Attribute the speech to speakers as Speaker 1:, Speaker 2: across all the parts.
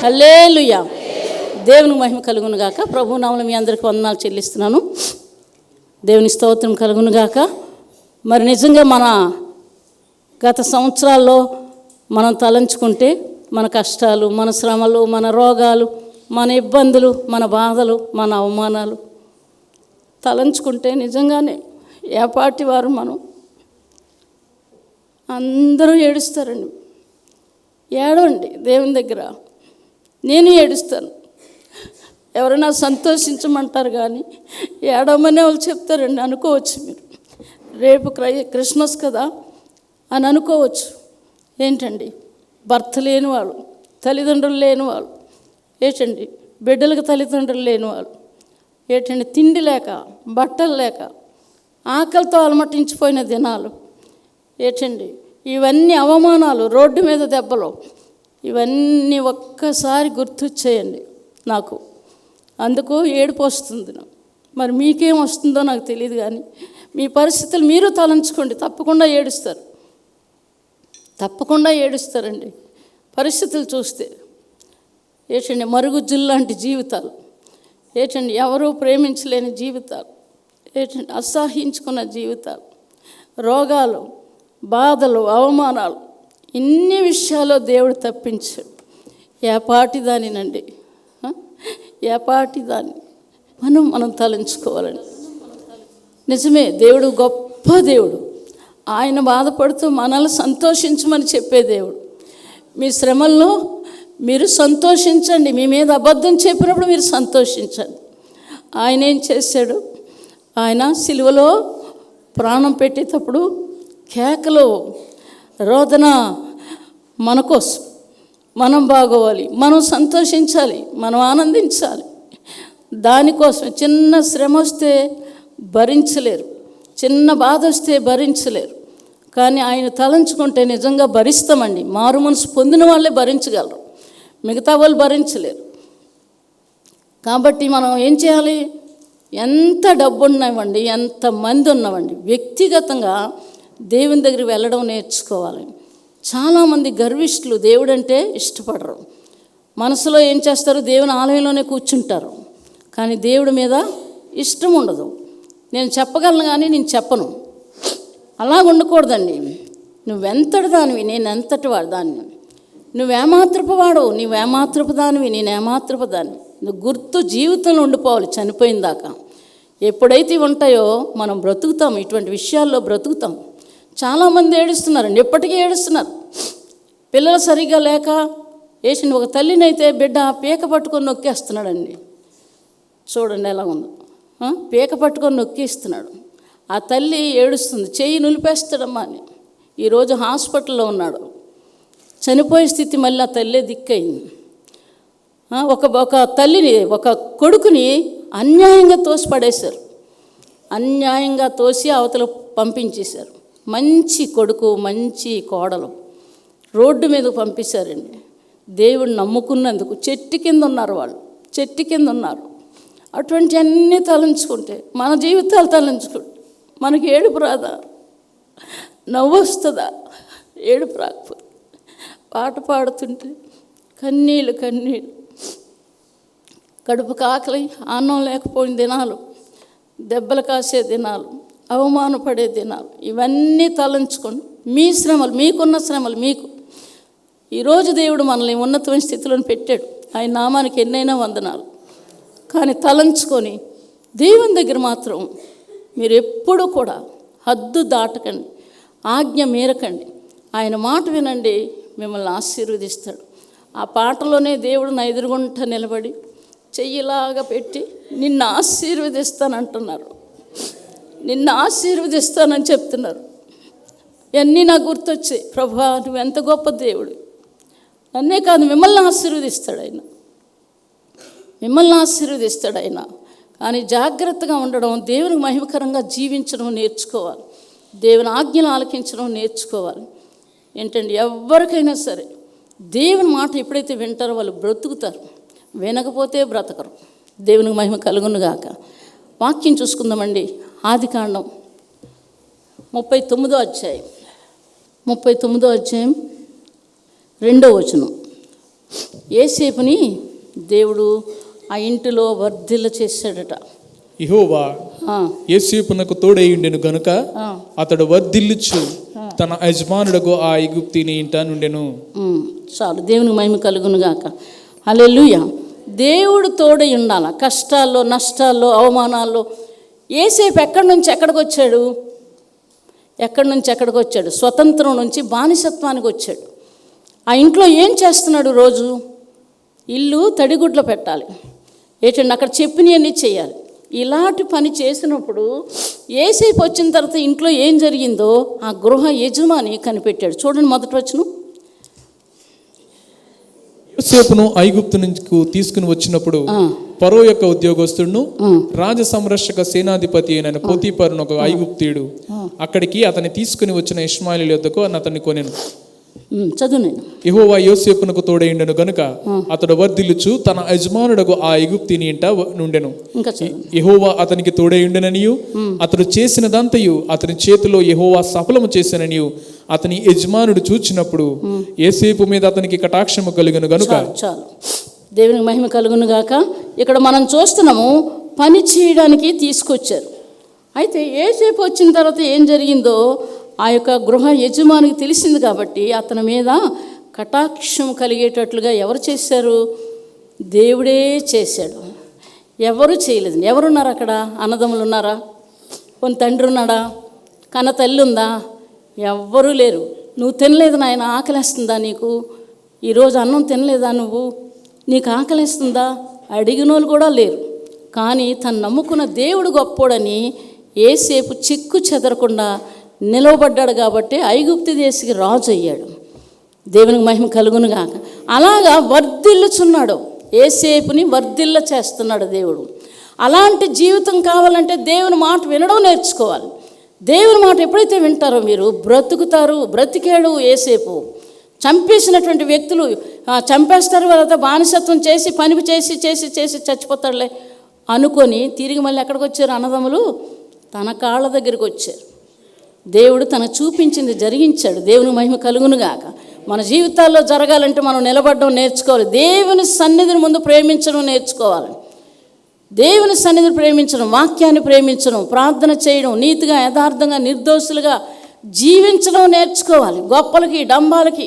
Speaker 1: హల్లెలూయా. దేవునికి మహిమ కలుగును గాక. ప్రభు నామములో మీ అందరికీ వందనాలు చెల్లిస్తున్నాను. దేవుని స్తోత్రం కలుగును గాక. మరి నిజంగా మన గత సంవత్సరాల్లో మనం తలంచుకుంటే మన కష్టాలు, మన శ్రమలు, మన రోగాలు, మన ఇబ్బందులు, మన బాధలు, మన అవమానాలు తలంచుకుంటే నిజంగానే ఏపాటి వారు మనం అందరూ ఏడుస్తారండి. ఏడవండి దేవుని దగ్గర. నేను ఏడుస్తాను. ఎవరైనా సంతోషించమంటారు కానీ ఏడవమనే వాళ్ళు చెప్తారండి. అనుకోవచ్చు మీరు, రేపు క్రిస్మస్ కదా అని అనుకోవచ్చు. ఏంటండి, భర్త లేని వాళ్ళు, తల్లిదండ్రులు లేని వాళ్ళు, ఏంటండి బిడ్డలకు తల్లిదండ్రులు లేని వాళ్ళు, ఏంటండి తిండి లేక, బట్టలు లేక, ఆకలితో అలమటించిపోయిన దినాలు, ఏంటండి ఇవన్నీ అవమానాలు, రోడ్డు మీద దెబ్బలు, ఇవన్నీ ఒక్కసారి గుర్తొచ్చేయండి నాకు. అందుకు ఏడుపు వస్తుంది. మరి మీకేం వస్తుందో నాకు తెలియదు కానీ మీ పరిస్థితులు మీరు తలంచుకోండి. తప్పకుండా ఏడుస్తారు, తప్పకుండా ఏడుస్తారండి పరిస్థితులు చూస్తే. ఏంటండి మరుగుజ్జులు లాంటి జీవితాలు, ఏంటండి ఎవరూ ప్రేమించలేని జీవితాలు, ఏంటండి అసహించుకున్న జీవితాలు, రోగాలు, బాధలు, అవమానాలు, ఇన్ని విషయాల్లో దేవుడు తప్పించాడు. ఏపాటి దానినండి, ఏపాటి దాన్ని మనం తలంచుకోవాలండి. నిజమే, దేవుడు గొప్ప దేవుడు. ఆయన బాధపడుతూ మనల్ని సంతోషించమని చెప్పే దేవుడు. మీ శ్రమల్లో మీరు సంతోషించండి. మీ మీద అబద్ధం చెప్పినప్పుడు మీరు సంతోషించండి. ఆయన ఏం చేశాడు? ఆయన సిలువలో ప్రాణం పెట్టేటప్పుడు కేకలు, రోదన మన కోసం, మనం బాగోవాలి, మనం సంతోషించాలి, మనం ఆనందించాలి. దానికోసం చిన్న శ్రమ వస్తే భరించలేరు, చిన్న బాధ వస్తే భరించలేరు. కానీ ఆయన తలంచుకుంటే నిజంగా భరిస్తామండి. మారు మనసు పొందిన వాళ్ళే భరించగలరు, మిగతా వాళ్ళు భరించలేరు. కాబట్టి మనం ఏం చేయాలి? ఎంత డబ్బు ఉన్నామండి, ఎంతమంది ఉన్నామండి, వ్యక్తిగతంగా దేవుని దగ్గరికి వెళ్ళడం నేర్చుకోవాలి. చాలామంది గర్విష్ఠులు దేవుడంటే ఇష్టపడరు. మనసులో ఏం చేస్తారు? దేవుని ఆలయంలోనే కూర్చుంటారు. కానీ దేవుడి మీద ఇష్టం ఉండదు. నేను చెప్పగలను కానీ నేను చెప్పను. అలాగ ఉండకూడదండి. నువ్వెంతటి దానివి, నేను ఎంతటి వాడు దాన్ని. నువ్వేమాత్రపు వాడవు, నువ్వేమాత్రపు దానివి, నేనేమాత్రపు దాన్ని. నువ్వు గుర్తు జీవితంలో ఉండిపోవాలి చనిపోయిన దాకా. ఎప్పుడైతే ఉంటాయో మనం బ్రతుకుతాం, ఇటువంటి విషయాల్లో బ్రతుకుతాం. చాలామంది ఏడుస్తున్నారండి, ఎప్పటికీ ఏడుస్తున్నారు. పిల్లలు సరిగ్గా లేక వేసిన ఒక తల్లినైతే బిడ్డ పీక పట్టుకొని నొక్కేస్తున్నాడండి. చూడండి ఎలా ఉందో, పీక పట్టుకొని నొక్కిస్తున్నాడు. ఆ తల్లి ఏడుస్తుంది, చెయ్యి నులిపేస్తాడమ్మా అని. ఈరోజు హాస్పిటల్లో ఉన్నాడు. చనిపోయే స్థితి మళ్ళీ ఆ తల్లే దిక్కయింది. ఒక తల్లిని, ఒక కొడుకుని అన్యాయంగా తోసి పడేశారు. అన్యాయంగా తోసి అవతల పంపించేశారు. మంచి కొడుకు, మంచి కోడలు రోడ్డు మీద పంపించారండి. దేవుడిని నమ్ముకున్నందుకు చెట్టు కింద ఉన్నారు, వాళ్ళు చెట్టు కింద ఉన్నారు. అటువంటి అన్నీ తలంచుకుంటే, మన జీవితాలు తలంచుకుంటే మనకి ఏడుపు రాదా? నవ్వు వస్తుందా? ఏడుపు రాకపోతే పాట పాడుతుంటే కన్నీళ్ళు కన్నీళ్ళు. కడుపు కాకలి, అన్నం లేకపోయిన దినాలు, దెబ్బలు కాసే దినాలు, అవమానపడే దినాలు, ఇవన్నీ తలంచుకొని మీ శ్రమలు, మీకున్న శ్రమలు మీకు. ఈరోజు దేవుడు మనల్ని ఉన్నతమైన స్థితిలో పెట్టాడు. ఆయన నామానికి ఎన్నైనా వందనాలు. కానీ తలంచుకొని దేవుని దగ్గర మాత్రం మీరు ఎప్పుడూ కూడా హద్దు దాటకండి, ఆజ్ఞ మీరకండి. ఆయన మాట వినండి, మిమ్మల్ని ఆశీర్వదిస్తాడు. ఆ పాటలోనే దేవుడు నా ఎదురుగుంట నిలబడి చెయ్యిలాగా పెట్టి నిన్ను ఆశీర్వదిస్తానంటున్నారు, నిన్ను ఆశీర్వదిస్తానని చెప్తున్నారు. ఇవన్నీ నాకు గుర్తొచ్చాయి. ప్రభువా, నువ్వు ఎంత గొప్ప దేవుడు. నన్నే కాదు, మిమ్మల్ని ఆశీర్వదిస్తాడు ఆయన, మిమ్మల్ని ఆశీర్వదిస్తాడు ఆయన. కానీ జాగ్రత్తగా ఉండడం, దేవునికి మహిమకరంగా జీవించడం నేర్చుకోవాలి. దేవుని ఆజ్ఞలు ఆలకించడం నేర్చుకోవాలి. ఏంటండి, ఎవరికైనా సరే దేవుని మాట ఎప్పుడైతే వింటారో వాళ్ళు బ్రతుకుతారు, వినకపోతే బ్రతకరు. దేవునికి మహిమ కలుగునుగాక. వాక్యం చూసుకుందామండి. ఆదికాండం 39వ అధ్యాయం, 39వ అధ్యాయం 2వ వచనం. యోసేపుని దేవుడు ఆ ఇంటిలో వర్ధిల్ల చేశాడట.
Speaker 2: యెహోవా యోసేపునకు తోడైయుండెను గనుక అతడు వర్ధిల్లుచు తన యజమానుడకు ఆ ఐగుప్తీని ఇంట నుండెను.
Speaker 1: చాలు, దేవునికి మహిమ కలుగునుగాక. హల్లెలూయా. దేవుడు తోడై ఉండాల కష్టాల్లో, నష్టాల్లో, అవమానాల్లో. యోసేపు ఎక్కడి నుంచి ఎక్కడికి వచ్చాడు? ఎక్కడి నుంచి ఎక్కడికి వచ్చాడు? స్వతంత్రం నుంచి బానిసత్వానికి వచ్చాడు. ఆ ఇంట్లో ఏం చేస్తున్నాడు? రోజు ఇల్లు తడిగుడ్లో పెట్టాలి, ఏంటండి అక్కడ చెప్పినవన్నీ చేయాలి. ఇలాంటి పని చేసినప్పుడు యోసేపు వచ్చిన తర్వాత ఇంట్లో ఏం జరిగిందో ఆ గృహ యజమాని కనిపెట్టాడు. చూడండి, మొదటి వచనం.
Speaker 2: యోసేపును ఐగుప్తు నుంచి తీసుకుని వచ్చినప్పుడు ఫరో యొక్క ఉద్యోగస్తుడును రాజ సంరక్షక సేనాధిపతి అయిన పోతీఫరును ఒక ఐగుప్తీయుడు అక్కడికి అతన్ని తీసుకుని వచ్చిన ఇష్మాయేలు యొద్దకు అతన్ని కొనెను.
Speaker 1: చదువు. నేను
Speaker 2: యెహోవా యోసేపునకు తోడైండెను గనుక అతడు వర్ధిల్లుచు తన యజమానుడకు ఆ ఐగుప్తీని ఇంట నుండెను. యెహోవా అతనికి తోడైండెననియు అతడు చేసినదంతయు అతని చేతిలో యెహోవా సఫలము చేసిననియు అతని యజమానుడు చూచినప్పుడు యోసేపు మీద అతనికి కటాక్షము కలుగును గనుక.
Speaker 1: చాలు, దేవునికి మహిమ కలుగును గాక. ఇక్కడ మనం చూస్తున్నాము, పని చేయడానికి తీసుకొచ్చారు. అయితే యోసేపు వచ్చిన తర్వాత ఏం జరిగిందో ఆ యొక్క గృహ యజమానికి తెలిసింది కాబట్టి అతని మీద కటాక్షం కలిగేటట్లుగా ఎవరు చేశారు? దేవుడే చేశాడు. ఎవరు చేయలేదు. ఎవరున్నారు అక్కడ? అన్నదమ్ములు ఉన్నారా? కొన్ని తండ్రి ఉన్నాడా? కన్న తల్లి ఉందా? ఎవ్వరూ లేరు. నువ్వు తినలేదు నాయన, ఆకలేస్తుందా నీకు? ఈరోజు అన్నం తినలేదా నువ్వు? నీకు ఆకలేస్తుందా? అడిగిన వాళ్ళు కూడా లేరు. కానీ తను నమ్ముకున్న దేవుడు గొప్పోడని యోసేపు చిక్కు చెదరకుండా నిలవబడ్డాడు కాబట్టి ఐగుప్తు దేశకి రాజు అయ్యాడు. దేవునికి మహిమ కలుగునుగాక. అలాగా వర్ధిల్లుచున్నాడు, యోసేపుని వర్ధిల్ల చేస్తున్నాడు దేవుడు. అలాంటి జీవితం కావాలంటే దేవుని మాట వినడం నేర్చుకోవాలి. దేవుని మాట ఎప్పుడైతే వింటారో మీరు బ్రతుకుతారు. బ్రతికాడు యోసేపు. చంపేసినటువంటి వ్యక్తులు చంపేస్తారు, వాళ్ళతో బానిసత్వం చేసి పని చేసి చేసి చేసి చచ్చిపోతాడులే అనుకొని తిరిగి మళ్ళీ ఎక్కడికి వచ్చారు? అన్నదమ్ములు తన కాళ్ళ దగ్గరికి వచ్చారు. దేవుడు తన చూపించింది జరిగించాడు. దేవుని మహిమ కలుగునుగాక. మన జీవితాల్లో జరగాలంటే మనం నిలబడడం నేర్చుకోవాలి. దేవుని సన్నిధిని ముందు ప్రేమించడం నేర్చుకోవాలి. దేవుని సన్నిధిని ప్రేమించడం, వాక్యాన్ని ప్రేమించడం, ప్రార్థన చేయడం, నీతిగా యథార్థంగా నిర్దోషులుగా జీవించడం నేర్చుకోవాలి. గొప్పలకి డంబాలకి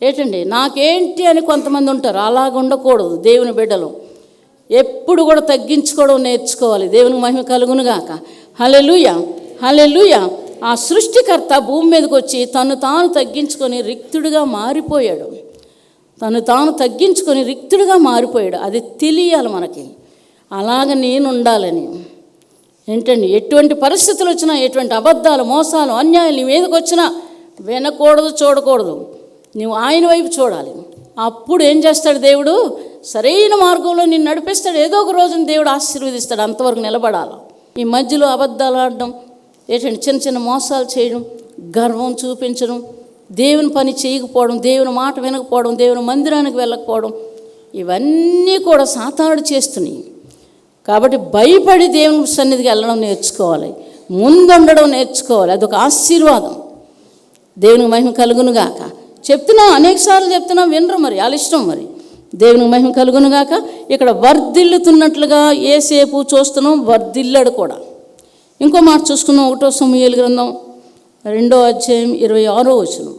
Speaker 1: ఏంటండి నాకేంటి అని కొంతమంది ఉంటారు, అలాగ ఉండకూడదు. దేవుని బిడ్డలు ఎప్పుడు కూడా తగ్గించుకోవడం నేర్చుకోవాలి. దేవునికి మహిమ కలుగునుగాక. హల్లెలూయా, హల్లెలూయా. ఆ సృష్టికర్త భూమి మీదకి వచ్చి తను తాను తగ్గించుకొని రిక్తుడిగా మారిపోయాడు. తను తాను తగ్గించుకొని రిక్తుడిగా మారిపోయాడు. అది తెలియాలి మనకి. అలాగ నేను ఉండాలని. ఏంటండి ఎటువంటి పరిస్థితులు వచ్చినా, ఎటువంటి అబద్ధాలు, మోసాలు, అన్యాయాలు నీ మీదకి వచ్చినా వినకూడదు, చూడకూడదు. నువ్వు ఆయన వైపు చూడాలి. అప్పుడు ఏం చేస్తాడు దేవుడు? సరైన మార్గంలో నిన్ను నడిపిస్తాడు. ఏదో ఒక రోజున దేవుడు ఆశీర్వదిస్తాడు. అంతవరకు నిలబడాలి. ఈ మధ్యలో అబద్ధాలు ఆడడం, ఏంటంటే చిన్న చిన్న మోసాలు చేయడం, గర్వం చూపించడం, దేవుని పని చేయకపోవడం, దేవుని మాట వినకపోవడం, దేవుని మందిరానికి వెళ్ళకపోవడం, ఇవన్నీ కూడా సాతానుడు చేస్తున్నాయి. కాబట్టి భయపడి దేవుని సన్నిధికి వెళ్ళడం నేర్చుకోవాలి. ముందుండడం నేర్చుకోవాలి. అదొక ఆశీర్వాదం. దేవునికి మహిమ కలుగునుగాక. చెప్తున్నాం, అనేకసార్లు చెప్తున్నాం, వినరు. మరి వాళ్ళ ఇష్టం. మరి దేవునికి మహిమ కలుగునుగాక. ఇక్కడ వర్ధిల్లుతున్నట్లుగా ఏసేపు చూస్తున్నాం, వర్ధిల్లాడు కూడా. ఇంకో మాట చూసుకుందాం. 1 సమూయేలు గ్రంథం 2వ అధ్యాయం 26వ వచనం.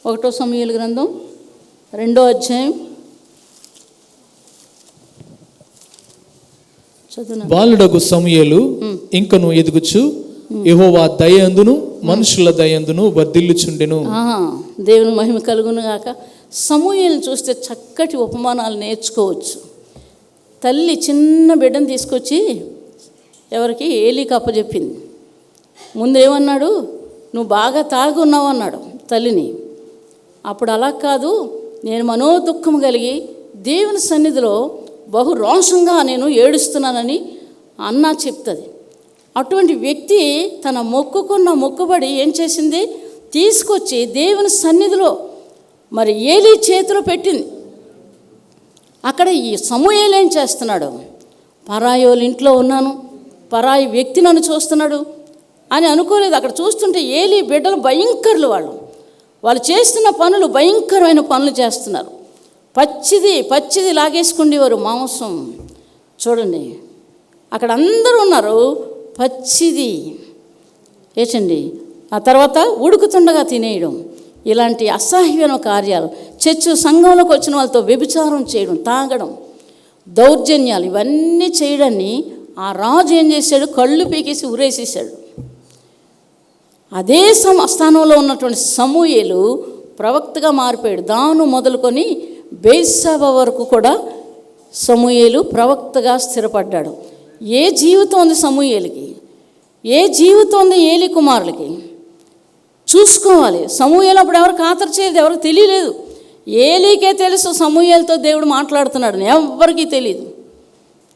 Speaker 1: 1 సమూయేలు గ్రంథం 2వ అధ్యాయం
Speaker 2: బాలుడగు సమూయేలు ఇంకను ఎదుగుచు యెహోవా దయందును మనుషుల దయందును వర్ధిల్లుచుండెను.
Speaker 1: దేవుని మహిమ కలుగును గాక. సమూయేలుని చూస్తే చక్కటి ఉపమానాలు నేర్చుకోవచ్చు. తల్లి చిన్న బిడ్డను తీసుకొచ్చి ఎవరికి? ఏలీకి అప్పచెప్పింది. ముందు ఏమన్నాడు? నువ్వు బాగా తాగి ఉన్నావు అన్నాడు తల్లిని. అప్పుడు అలా కాదు, నేను మనోదుఖం కలిగి దేవుని సన్నిధిలో బహు రోషంగా నేను ఏడుస్తున్నానని అన్న చెప్తుంది. అటువంటి వ్యక్తి తన మొక్కుకున్న మొక్కుబడి ఏం చేసింది? తీసుకొచ్చి దేవుని సన్నిధిలో మరి ఏలీ చేతిలో పెట్టింది. అక్కడ ఈ సమూయేలు ఏం చేస్తున్నాడు? పరాయి వాళ్ళ ఇంట్లో ఉన్నాను, పరాయి వ్యక్తి నన్ను చూస్తున్నాడు అని అనుకోలేదు. అక్కడ చూస్తుంటే ఏలీ బిడ్డలు భయంకరులు. వాళ్ళు చేస్తున్న పనులు భయంకరమైన పనులు చేస్తున్నారు. పచ్చిది లాగేసుకుండేవారు మాంసం. చూడండి, అక్కడ అందరూ ఉన్నారు. పచ్చిది ఏచండి. ఆ తర్వాత ఉడుకుతుండగా తినేయడం, ఇలాంటి అసహ్యమైన కార్యాలు. చర్చు సంఘంలోకి వచ్చిన వాళ్ళతో వ్యభిచారం చేయడం, తాగడం, దౌర్జన్యాలు, ఇవన్నీ చేయడాన్ని ఆ రాజు ఏం చేశాడు? కళ్ళు పీకేసి ఉరేసేసాడు. అదే స్థానంలో ఉన్నటువంటి సమూయేలు ప్రవక్తగా మారిపోయాడు. దాను మొదలుకొని బేత్షెబ వరకు కూడా సమూయేలు ప్రవక్తగా స్థిరపడ్డాడు. ఏ జీవితం ఉంది సమూయేలుకి? ఏ జీవితం ఉంది ఏలీ కుమారులకి? చూసుకోవాలి. సమూయేలు అప్పుడు ఎవరు ఖాతరు చేయలేదు, ఎవరికి తెలియలేదు. ఏలీకే తెలుసు సమూయేలుతో దేవుడు మాట్లాడుతున్నాడు, ఎవరికీ తెలియదు.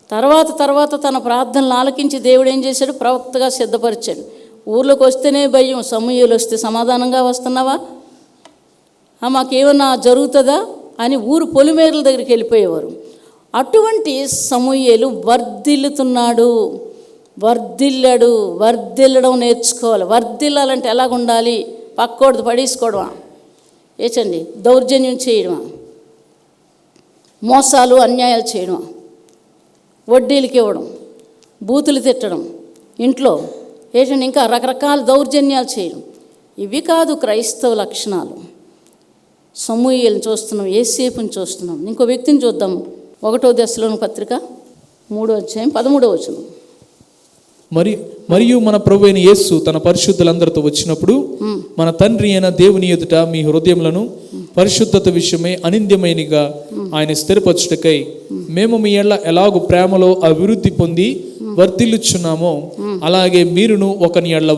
Speaker 1: తర్వాత తన ప్రార్థనలు ఆలకించి దేవుడు ఏం చేశాడు? ప్రవక్తగా సిద్ధపరిచాడు. ఊర్లోకి వస్తేనే భయం. సమూయేలు వస్తే సమాధానంగా వస్తున్నావా, మాకేమన్నా జరుగుతుందా అని ఊరు పొలిమేరల దగ్గరికి వెళ్ళిపోయేవారు. అటువంటి సమూయేలు వర్ధిల్లుతున్నాడు, వర్ధిల్లడం నేర్చుకోవాలి. వర్ధిల్లాలంటే ఎలాగుండాలి? పక్కోడిది పడేసుకోవడమా? ఏచండి, దౌర్జన్యం చేయడమా? మోసాలు అన్యాయాలు చేయడమా? వడ్డీలకి ఇవ్వడం, బూతులు తిట్టడం, ఇంట్లో ఏంటంటే ఇంకా రకరకాల దౌర్జన్యాలు చేయడం, ఇవి కాదు క్రైస్తవ లక్షణాలు. సమూయేలుని చూస్తున్నాం, యేసేపుని చూస్తున్నాం. ఇంకో వ్యక్తిని చూద్దాం. 1వ దశలోని పత్రిక 3వ అధ్యాయం 13వ వచనం.
Speaker 2: మరియు మన ప్రభు అయిన యేసు తన పరిశుద్ధులందరితో వచ్చినప్పుడు మన తండ్రి అయిన దేవుని ఎదుట మీ హృదయములను పరిశుద్ధత విషయమై అనింద్యమైనగా ఆయన స్థిరపరచుటకై మేము మీ ఎడల ఎలాగూ ప్రేమలో అభివృద్ధి పొంది వర్ధిల్లుచున్నామో అలాగే మీరును ఒకని ఎడల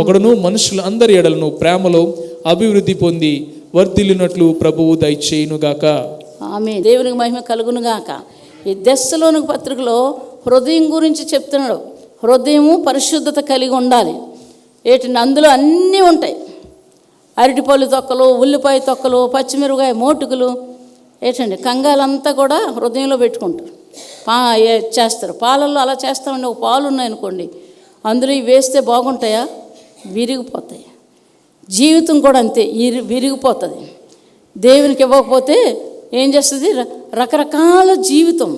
Speaker 2: ఒకడును మనుషుల అందరి ఎడలను ప్రేమలో అభివృద్ధి పొంది వర్ధిల్లునట్లు ప్రభువు దయచేయునుగాక.
Speaker 1: ఆమేన్. దేవునికి మహిమ కలుగునుగాక. ఈ దశలోని పత్రికలో హృదయం గురించి చెప్తున్నాడు. హృదయము పరిశుద్ధత కలిగి ఉండాలి. ఏంటంటే అందులో అన్నీ ఉంటాయి. అరటిపళ్ళు తొక్కలు, ఉల్లిపాయ తొక్కలు, పచ్చిమిరపకాయ మోటుకులు, ఏంటండి కంగాలంతా కూడా హృదయంలో పెట్టుకుంటారు, చేస్తారు. పాలల్లో అలా చేస్తామండి. ఒక పాలు ఉన్నాయనుకోండి, అందులో ఇవి వేస్తే బాగుంటాయా? విరిగిపోతాయి. జీవితం కూడా అంతే, విరిగిపోతుంది. దేవునికి ఇవ్వకపోతే ఏం చేస్తుంది? రకరకాల జీవితం.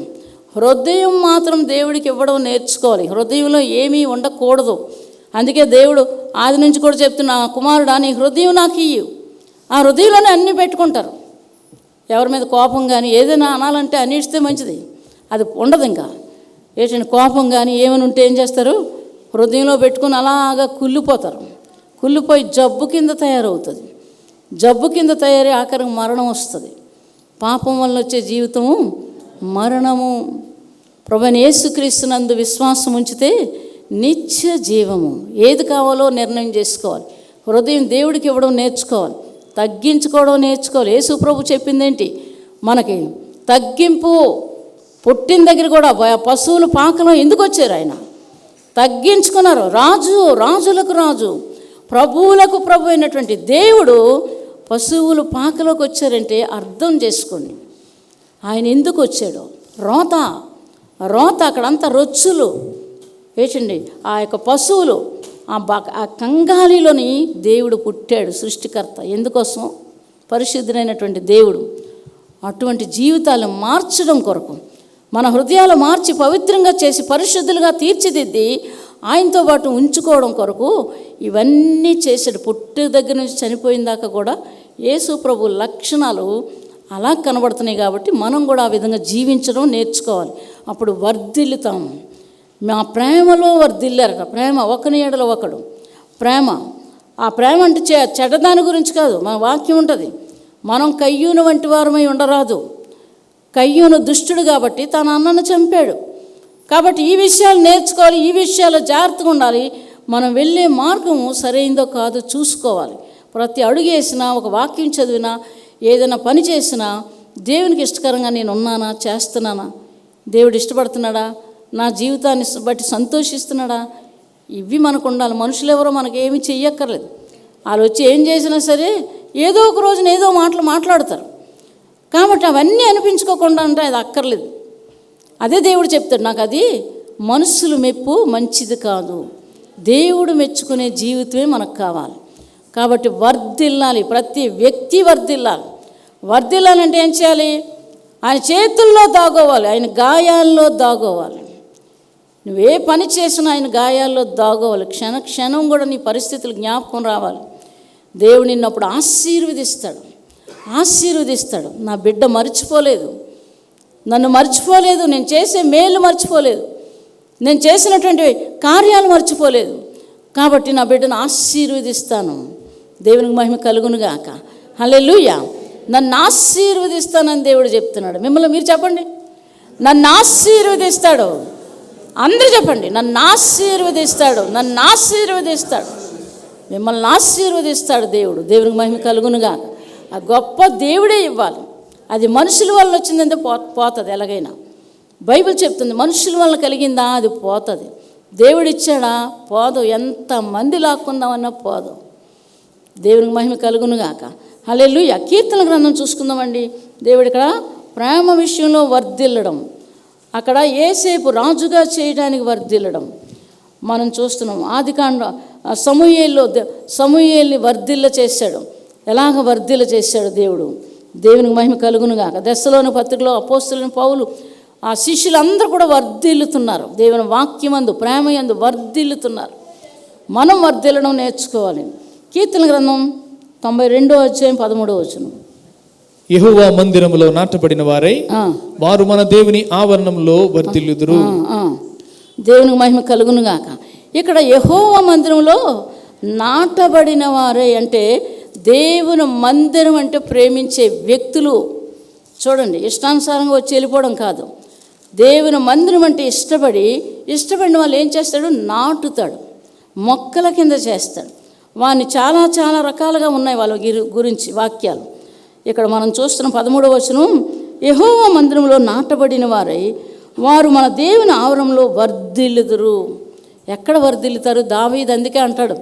Speaker 1: హృదయం మాత్రం దేవుడికి ఇవ్వడం నేర్చుకోవాలి. హృదయంలో ఏమీ ఉండకూడదు. అందుకే దేవుడు ఆది నుంచి కూడా చెప్తున్నా, కుమారుడా నీ హృదయం నాకు ఇయ్యు. ఆ హృదయంలోనే అన్నీ పెట్టుకుంటారు. ఎవరి మీద కోపం కానీ ఏదైనా అనాలంటే అన్నిటిస్తే మంచిది, అది ఉండదు. ఇంకా ఏంటంటే కోపం కానీ ఏమైనా ఉంటే ఏం చేస్తారు? హృదయంలో పెట్టుకుని అలాగా కుళ్ళిపోతారు. కుళ్ళిపోయి జబ్బు కింద తయారవుతుంది. జబ్బు కింద తయారై ఆఖరికి మరణం వస్తుంది. పాపం వల్ల వచ్చే జీవితము మరణము. ప్రభువైన యేసుక్రీస్తునందు విశ్వాసం ఉంచితే నిత్య జీవము. ఏది కావాలో నిర్ణయం చేసుకోవాలి. హృదయం దేవుడికి ఇవ్వడం నేర్చుకోవాలి, తగ్గించుకోవడం నేర్చుకోవాలి. యేసు ప్రభు చెప్పిందేంటి మనకి? తగ్గింపు. పుట్టిన దగ్గర కూడా పశువుల పాకలో ఎందుకు వచ్చారు? ఆయన తగ్గించుకున్నారు. రాజులకు రాజు, ప్రభువులకు ప్రభు అయినటువంటి దేవుడు పశువుల పాకలోకి వచ్చారంటే అర్థం చేసుకోండి ఆయన ఎందుకు వచ్చాడో. రోత అక్కడంతా రొచ్చులు ఏంటండి, ఆ యొక్క పశువులు ఆ కంగాలిలోని దేవుడు పుట్టాడు, సృష్టికర్త. ఎందుకోసం? పరిశుద్ధుడైనటువంటి దేవుడు అటువంటి జీవితాలను మార్చడం కొరకు, మన హృదయాలు మార్చి పవిత్రంగా చేసి పరిశుద్ధులుగా తీర్చిదిద్ది ఆయనతో పాటు ఉంచుకోవడం కొరకు ఇవన్నీ చేశాడు. పుట్టు దగ్గర నుంచి చనిపోయిన దాకా కూడా యేసు ప్రభు లక్షణాలు అలా కనబడుతున్నాయి. కాబట్టి మనం కూడా ఆ విధంగా జీవించడం నేర్చుకోవాలి. అప్పుడు వర్ధిల్లుతాము. మా ప్రేమలో వర్ధిల్లారట. ప్రేమ ఒకని ఎడల ఒకడు ప్రేమ. ఆ ప్రేమ అంటే చెడ్డదాని గురించి కాదు. మన వాక్యం ఉంటుంది, మనం కయ్యూను వంటి వారమై ఉండరాదు. కయ్యూను దుష్టుడు కాబట్టి తన అన్నను చంపాడు. కాబట్టి ఈ విషయాలు నేర్చుకోవాలి, ఈ విషయాలు జాగ్రత్తగా ఉండాలి. మనం వెళ్ళే మార్గము సరైందో కాదో చూసుకోవాలి. ప్రతి అడుగు వేసినా, ఒక వాక్యం చదివినా, ఏదైనా పని చేసినా దేవునికి ఇష్టకరంగా నేను ఉన్నానా, చేస్తున్నానా, దేవుడు ఇష్టపడుతున్నాడా, నా జీవితాన్ని బట్టి సంతోషిస్తున్నాడా, ఇవి మనకు ఉండాలి. మనుషులు ఎవరో మనకి ఏమీ చెయ్యక్కర్లేదు. వాళ్ళు వచ్చి ఏం చేసినా సరే ఏదో ఒక రోజున ఏదో మాటలు మాట్లాడతారు. కాబట్టి అవన్నీ అనిపించుకోకుండా అంటే అది అక్కర్లేదు. అదే దేవుడు చెప్తాడు, నాకు అది మనుషులు మెప్పు మంచిది కాదు, దేవుడు మెచ్చుకునే జీవితమే మనకు కావాలి. కాబట్టి వర్ధిల్లాలి, ప్రతి వ్యక్తి వర్ధిల్లాలి. వర్ధిల్లాలంటే ఏం చేయాలి? ఆయన చేతుల్లో దాగోవాలి, ఆయన గాయాల్లో దాగోవాలి. నువ్వే పని చేసినా ఆయన గాయాల్లో దాగోవాలి. క్షణం కూడా నీ పరిస్థితులు జ్ఞాపకం రావాలి. దేవుడు నిన్నప్పుడు ఆశీర్వదిస్తాడు. నా బిడ్డ మర్చిపోలేదు, నన్ను మర్చిపోలేదు, నేను చేసే మేలు మర్చిపోలేదు, నేను చేసినటువంటి కార్యాలు మర్చిపోలేదు. కాబట్టి నా బిడ్డను ఆశీర్వదిస్తాను. దేవునికి మహిమ కలుగునుగాక. హల్లెలూయా. నన్ను ఆశీర్వదిస్తానని దేవుడు చెప్తున్నాడు. మిమ్మల్ని మీరు చెప్పండి, నన్ను ఆశీర్వదిస్తాడు. అందరూ చెప్పండి, నన్ను ఆశీర్వదిస్తాడు, నన్ను ఆశీర్వదిస్తాడు. మిమ్మల్ని ఆశీర్వదిస్తాడు దేవుడు. దేవునికి మహిమ కలుగునుగాక. ఆ గొప్ప దేవుడే ఇవ్వాలి. అది మనుషుల వల్ల వచ్చిందంటే పోతుంది. ఎలాగైనా బైబిల్ చెప్తుంది, మనుషుల వల్ల కలిగిందా అది పోతుంది. దేవుడిచ్చాడా పోదు. ఎంతమంది లాక్కుందామన్నా పోదు. దేవునికి మహిమ కలుగునుగాక. హల్లెలూయా. కీర్తన గ్రంథం చూసుకుందామండి. దేవుడు ఇక్కడ ప్రేమ విషయంలో వర్ధిల్లడం, అక్కడ యేసేపు రాజుగా చేయడానికి వర్ధిల్లడం మనం చూస్తున్నాం. ఆదికాండ సమూయేల్ని వర్ధిల్ల చేశాడు. ఎలాగ వర్ధిల్ల చేశాడు దేవుడు. దేవునికి మహిమ కలుగునుగాక. దశలోని పత్రికలో అపోస్తలుని పౌలు ఆ శిష్యులందరూ కూడా వర్ధిల్లుతున్నారు. దేవుని వాక్యమందు ప్రేమయందు వర్ధిల్లుతున్నారు. మనం వర్ధిల్లడం నేర్చుకోవాలి. కీర్తన గ్రంథం 92వ అధ్యాయం 13వ వచనం.
Speaker 2: యెహోవా మందిరములో నాటబడిన వారై వారు మన దేవుని ఆవరణంలో వర్ధిల్లుదురు.
Speaker 1: దేవునికి మహిమ కలుగునుగాక. ఇక్కడ యెహోవా మందిరంలో నాటబడిన వారే అంటే దేవుని మందిరం అంటే ప్రేమించే వ్యక్తులు. చూడండి, ఇష్టానుసారంగా వచ్చి వెళ్ళిపోవడం కాదు. దేవుని మందిరం అంటే ఇష్టపడిన వాళ్ళు ఏం చేస్తాడు? నాటుతాడు, మొక్కల కింద చేస్తాడు. వాడిని చాలా చాలా రకాలుగా ఉన్నాయి వాళ్ళ గురించి వాక్యాలు. ఇక్కడ మనం చూస్తున్న 13వ వచనం, యెహోవా మందిరంలో నాటబడిన వారై వారు మన దేవుని ఆవరణంలో వర్ధిల్లుదురు. ఎక్కడ వర్ధిల్లుతారు? దావీదు అందుకే అంటాడు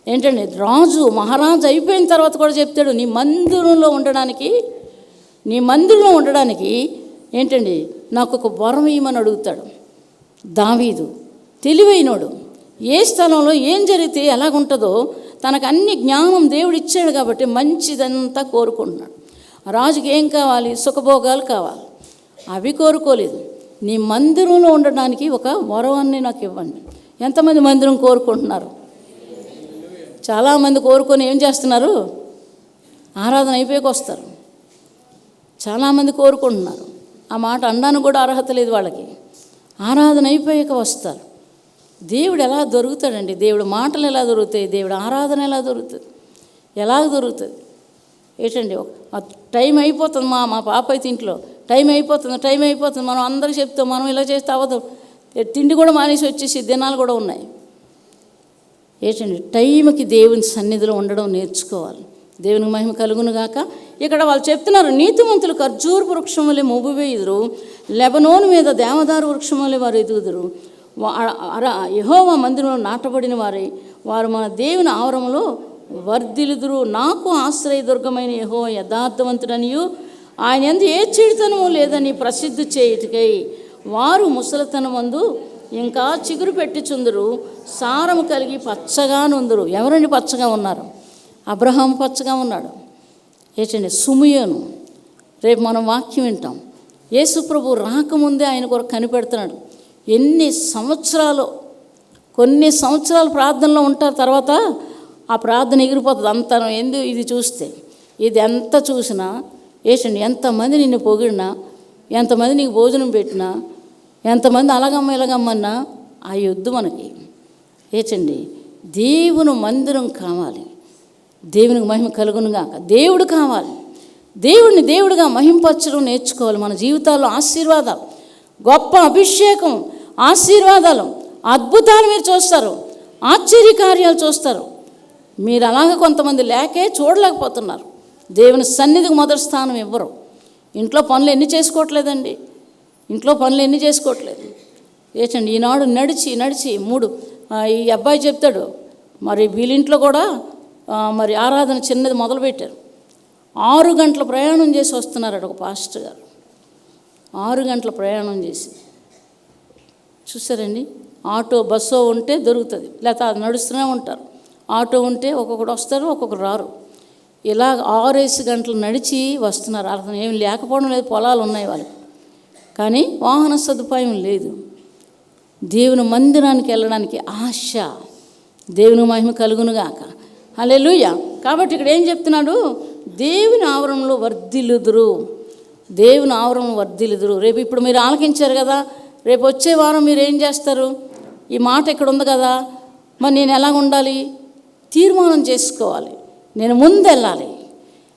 Speaker 1: ఏంటండి, మహారాజు అయిపోయిన తర్వాత కూడా చెప్తాడు, నీ మందిరంలో ఉండడానికి ఏంటండి నాకు ఒక వరం ఇవ్వమని అడుగుతాడు. దావీదు తెలివైనోడు. ఏ స్థలంలో ఏం జరిగితే ఎలాగుంటుందో తనకు అన్ని జ్ఞానం దేవుడు ఇచ్చాడు కాబట్టి మంచిదంతా కోరుకుంటున్నాడు. రాజుకి ఏం కావాలి? సుఖభోగాలు కావాలి. అవి కోరుకోలేదు. నీ మందిరంలో ఉండడానికి ఒక వరవాన్ని నాకు ఇవ్వండి. ఎంతమంది మందిరం కోరుకుంటున్నారు? చాలామంది కోరుకొని ఏం చేస్తున్నారు? ఆరాధన అయిపోయాక వస్తారు. చాలామంది కోరుకుంటున్నారు. ఆ మాట అనడానికి కూడా అర్హత లేదు వాళ్ళకి. ఆరాధన అయిపోయాక వస్తారు. దేవుడు ఎలా దొరుకుతాడండి? దేవుడు మాటలు ఎలా దొరుకుతాయి? దేవుడు ఆరాధన ఎలా దొరుకుతుంది? ఎలాగ దొరుకుతుంది? ఏంటండి, టైం అయిపోతుంది. మా పాప అయితే ఇంట్లో టైం అయిపోతుంది మనం అందరూ చెప్తాం, మనం ఇలా చేస్తే అవ్వదు. తిండి కూడా మానేసి వచ్చేసి దినాలు కూడా ఉన్నాయి. ఏంటండి, టైంకి దేవుని సన్నిధిలో ఉండడం నేర్చుకోవాలి. దేవునికి మహిమ కలుగును గాక. ఇక్కడ వాళ్ళు చెప్తున్నారు, నీతిమంతులు ఖర్జూర వృక్షం వలె మొబ్బువేయుదురు, లెబనోను మీద దేవదారు వృక్షం వలె వారు ఎదుగుదురు. యెహోవా మందిరంలో నాటబడిన వారు మన దేవుని ఆవరణలో వర్ధిల్లుదురు. నాకు ఆశ్రయదుర్గమైన యెహోవా యథార్థవంతుడనియు ఆయన యందు ఏ చెడుతనము లేదని ప్రసిద్ధి చేయుటకై వారు ముసలితనమందు ఇంకా చిగురు పెట్టుచుందురు, సారము కలిగి పచ్చగా నుందురు. ఎవరండి పచ్చగా ఉన్నారు? అబ్రహాము పచ్చగా ఉన్నాడు. ఏంటండి, సుమయోను. రేపు మనం వాక్యం వింటాం. యేసు ప్రభు రాకముందే ఆయన కొరకు కనిపెడుతున్నాడు. కొన్ని సంవత్సరాలు ప్రార్థనలో ఉంటారు. తర్వాత ఆ ప్రార్థన ఎగిరిపోతుంది అంతా. ఇది చూస్తే ఇది ఎంత చూసినా ఏంటండి, ఎంతమంది నిన్ను పొగిడినా, ఎంతమంది నీకు భోజనం పెట్టినా, ఎంతమంది అలాగమ్మ ఇలాగమ్మన్నా ఆ యుద్ధ మనకి ఏంటండి, దేవుని మందిరం కావాలి. దేవునికి మహిమ కలుగునుగాక. దేవుడు కావాలి. దేవుడిని దేవుడిగా మహింపరచడం నేర్చుకోవాలి. మన జీవితాల్లో ఆశీర్వాదాలు, గొప్ప అభిషేకం, ఆశీర్వాదాలు, అద్భుతాలు మీరు చూస్తారు, ఆశ్చర్యకార్యాలు చూస్తారు. మీరు అలాగే కొంతమంది లేకే చూడలేకపోతున్నారు. దేవుని సన్నిధికి మొదటి స్థానం ఇవ్వరు. ఇంట్లో పనులు ఎన్ని చేసుకోవట్లేదండి, ఏంటండి, ఈనాడు నడిచి ఈ అబ్బాయి చెప్తాడు, మరి వీళ్ళింట్లో కూడా మరి ఆరాధన చిన్నది మొదలుపెట్టారు. 6 గంటల ప్రయాణం చేసి వస్తున్నారట ఒక పాస్టర్ గారు. 6 గంటల ప్రయాణం చేసి చూసారండి. ఆటో బస్సో ఉంటే దొరుకుతుంది, లేకపోతే అది నడుస్తూనే ఉంటారు. ఆటో ఉంటే ఒక్కొక్కడు వస్తారు, ఒక్కొక్కరు రారు. ఇలా 6 గంటలు నడిచి వస్తున్నారు. అర్థం ఏం లేకపోవడం లేదు, పొలాలు ఉన్నాయి వాళ్ళకి, కానీ వాహన సదుపాయం లేదు. దేవుని మందిరానికి వెళ్ళడానికి ఆశ. దేవుని మహిమ కలుగునుగాక. హల్లెలూయా. కాబట్టి ఇక్కడ ఏం చెప్తున్నాడు? దేవుని ఆవరణలో వర్ధిల్లుదురు. రేపు ఇప్పుడు మీరు ఆలకించారు కదా, రేపు వచ్చే వారం మీరు ఏం చేస్తారు? ఈ మాట ఇక్కడ ఉంది కదా, మరి నేను ఎలా ఉండాలి? తీర్మానం చేసుకోవాలి. నేను ముందు వెళ్ళాలి,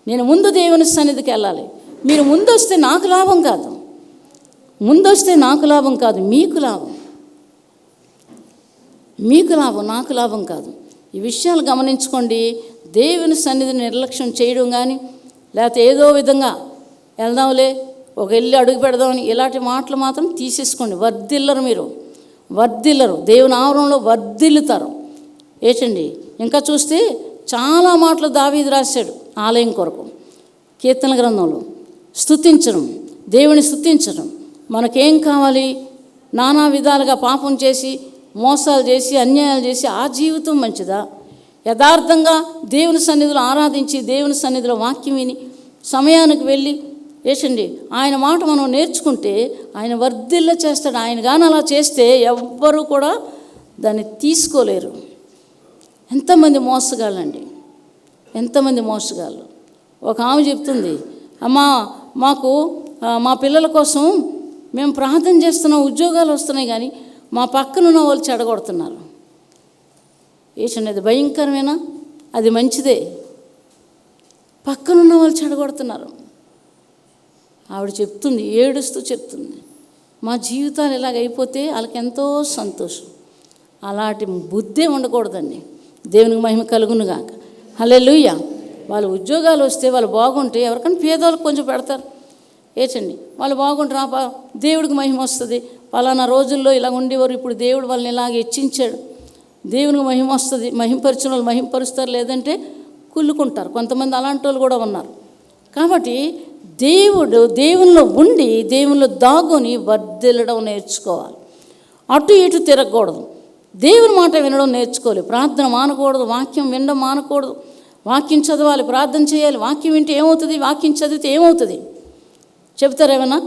Speaker 1: నేను ముందు దేవుని సన్నిధికి వెళ్ళాలి. మీరు ముందు వస్తే నాకు లాభం కాదు, మీకు లాభం, నాకు లాభం కాదు. ఈ విషయాలు గమనించుకోండి. దేవుని సన్నిధిని నిర్లక్ష్యం చేయడం కానీ, లేకపోతే ఏదో విధంగా వెళ్దాంలే, ఒక వెళ్ళి అడుగు పెడదామని ఇలాంటి మాటలు మాత్రం తీసేసుకోండి. వర్ధిల్లరు. దేవుని ఆవరణలో వర్ధిల్లుతారు. ఏంటండి, ఇంకా చూస్తే చాలా మాటలు దావీదు రాశాడు ఆలయం కొరకు. కీర్తన గ్రంథంలో దేవుని స్తుతించడం. మనకేం కావాలి? నానా విధాలుగా పాపం చేసి, మోసాలు చేసి, అన్యాయాలు చేసి ఆ జీవితం మంచిదా? యథార్థంగా దేవుని సన్నిధిలో ఆరాధించి, దేవుని సన్నిధిలో వాక్యం విని, సమయానికి వెళ్ళి ఏంటండి ఆయన మాట మనం నేర్చుకుంటే ఆయన వర్ధిల్ల చేస్తాడు. ఆయన కానీ అలా చేస్తే ఎవ్వరూ కూడా దాన్ని తీసుకోలేరు. ఎంతమంది మోసగాళ్ళు. ఒక ఆమె చెప్తుంది, అమ్మా మాకు మా పిల్లల కోసం మేము ప్రార్థన చేస్తున్నాం, ఉద్యోగాలు వస్తున్నాయి, కానీ మా పక్కన ఉన్న వాళ్ళు చెడగొడుతున్నారు. ఏంటండి, అది భయంకరమేనా? అది మంచిదే. పక్కనున్న వాళ్ళు చెడగొడుతున్నారు. ఆవిడ చెప్తుంది, ఏడుస్తూ చెప్తుంది, మా జీవితాలు ఇలాగైపోతే వాళ్ళకి ఎంతో సంతోషం. అలాంటి బుద్ధే ఉండకూడదండి. దేవునికి మహిమ కలుగునుగాక. హల్లెలూయా. వాళ్ళు ఉద్యోగాలు వస్తే వాళ్ళు బాగుంటే ఎవరికైనా పేదవాళ్ళకి కొంచెం పెడతారు. ఏంటండి, వాళ్ళు బాగుంటారు, దేవుడికి మహిమ వస్తుంది. పలానా రోజుల్లో ఇలా ఉండేవారు, ఇప్పుడు దేవుడు వాళ్ళని ఇలాగ హెచ్చించాడు, దేవునికి మహిమ వస్తుంది. మహింపరిచిన వాళ్ళు మహింపరుస్తారు, లేదంటే కుళ్ళుకుంటారు. కొంతమంది అలాంటి వాళ్ళు కూడా ఉన్నారు. కాబట్టి దేవునిలో ఉండి, దేవునిలో దాగుని వర్ధిల్లడం నేర్చుకోవాలి. అటు ఇటు తిరగకూడదు. దేవుని మాట వినడం నేర్చుకోవాలి. ప్రార్థన మానకూడదు, వాక్యం వినడం మానకూడదు. వాక్యం చదవాలి, ప్రార్థన చేయాలి. వాక్యం వింటే ఏమవుతుంది? వాక్యం చదివితే ఏమవుతుంది చెప్తారేమన్నా?